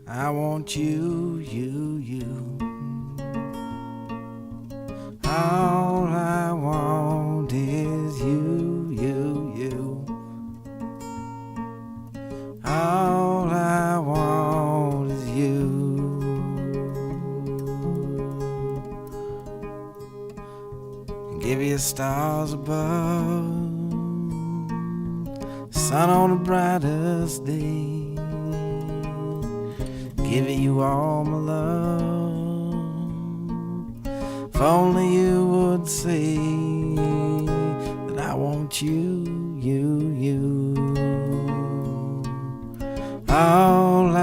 I want you, you. All I want is you. All I want is you. Give you stars above, sun on the brightest day, giving you all my love. If only you would say that I want you. All